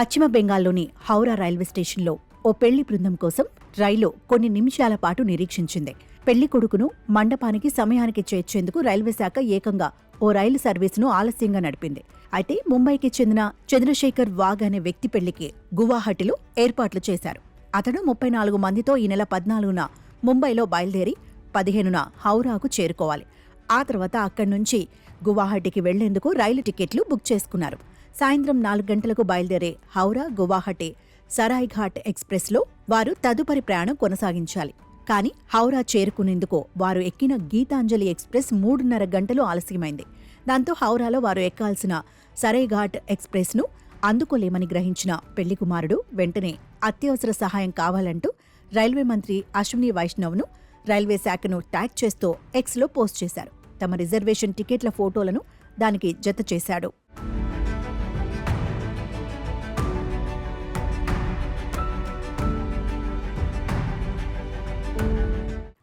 పశ్చిమ బెంగాల్లోని హౌరా రైల్వే స్టేషన్లో ఓ పెళ్లి బృందం కోసం రైలు కొన్ని నిమిషాల పాటు నిరీక్షించింది. పెళ్లి కొడుకును మండపానికి సమయానికి చేర్చేందుకు రైల్వే శాఖ ఏకంగా ఓ రైలు సర్వీసును ఆలస్యంగా నడిపింది. అయితే ముంబైకి చెందిన చంద్రశేఖర్ వాగ్ అనే వ్యక్తి పెళ్లికి గువాహటిలో ఏర్పాట్లు చేశారు. అతడు 34 మందితో ఈ నెల 14న ముంబైలో బయలుదేరి 15న హౌరాకు చేరుకోవాలి. ఆ తర్వాత అక్కడి నుంచి గువాహటికి వెళ్లేందుకు రైలు టికెట్లు బుక్ చేసుకున్నారు. సాయంత్రం 4 గంటలకు బయలుదేరే హౌరా గువాహటి సరాయ్ఘాట్ ఎక్స్ప్రెస్లో వారు తదుపరి ప్రయాణం కొనసాగించాలి. కానీ హౌరా చేరుకునేందుకు వారు ఎక్కిన గీతాంజలి ఎక్స్ప్రెస్ 3:30 గంటలు ఆలస్యమైంది. దాంతో హౌరాలో వారు ఎక్కాల్సిన సరైఘాట్ ఎక్స్ప్రెస్ను అందుకోలేమని గ్రహించిన పెళ్లి కుమారుడు వెంటనే అత్యవసర సహాయం కావాలంటూ రైల్వే మంత్రి అశ్విని వైష్ణవ్ను రైల్వే శాఖను ట్యాగ్ చేస్తూ ఎక్స్లో పోస్ట్ చేశారు. తమ రిజర్వేషన్ టికెట్ల ఫోటోలను దానికి జత చేశాడు.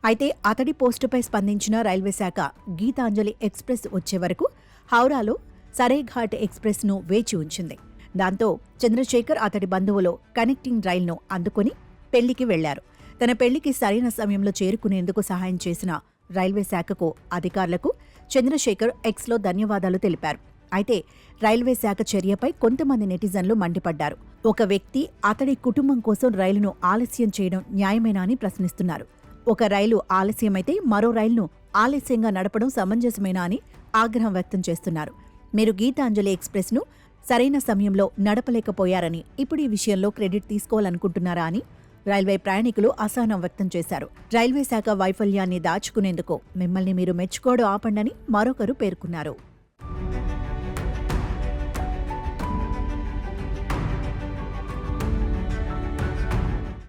అయితే అతడి పోస్టుపై స్పందించిన రైల్వే శాఖ గీతాంజలి ఎక్స్ప్రెస్ వచ్చే వరకు హౌరాలో సరైఘాట్ ఎక్స్ప్రెస్ను వేచి ఉంచింది. దాంతో చంద్రశేఖర్ అతడి బంధువులు కనెక్టింగ్ రైలును అందుకుని పెళ్లికి వెళ్లారు. తన పెళ్లికి సరైన సమయంలో చేరుకునేందుకు సహాయం చేసిన రైల్వే శాఖకు, అధికారులకు చంద్రశేఖర్ ఎక్స్లో ధన్యవాదాలు తెలిపారు. అయితే రైల్వే శాఖ చర్యపై కొంతమంది నెటిజన్లు మండిపడ్డారు. ఒక వ్యక్తి అతడి కుటుంబం కోసం రైలును ఆలస్యం చేయడం న్యాయమేనా అని ప్రశ్నిస్తున్నారు. ఒక రైలు ఆలస్యమైతే మరో రైలును ఆలస్యంగా నడపడం సమంజసమేనా అని ఆగ్రహం వ్యక్తం చేస్తున్నారు. మీరు గీతాంజలి ఎక్స్ప్రెస్ను సరైన సమయంలో నడపలేకపోయారని ఇప్పుడు ఈ విషయంలో క్రెడిట్ తీసుకోవాలనుకుంటున్నారా అని రైల్వే ప్రయాణికులు అసహనం వ్యక్తం చేశారు. రైల్వే శాఖ వైఫల్యాన్ని దాచుకునేందుకు మిమ్మల్ని మీరు మెచ్చుకోవడం ఆపండని మరొకరు పేర్కొన్నారు.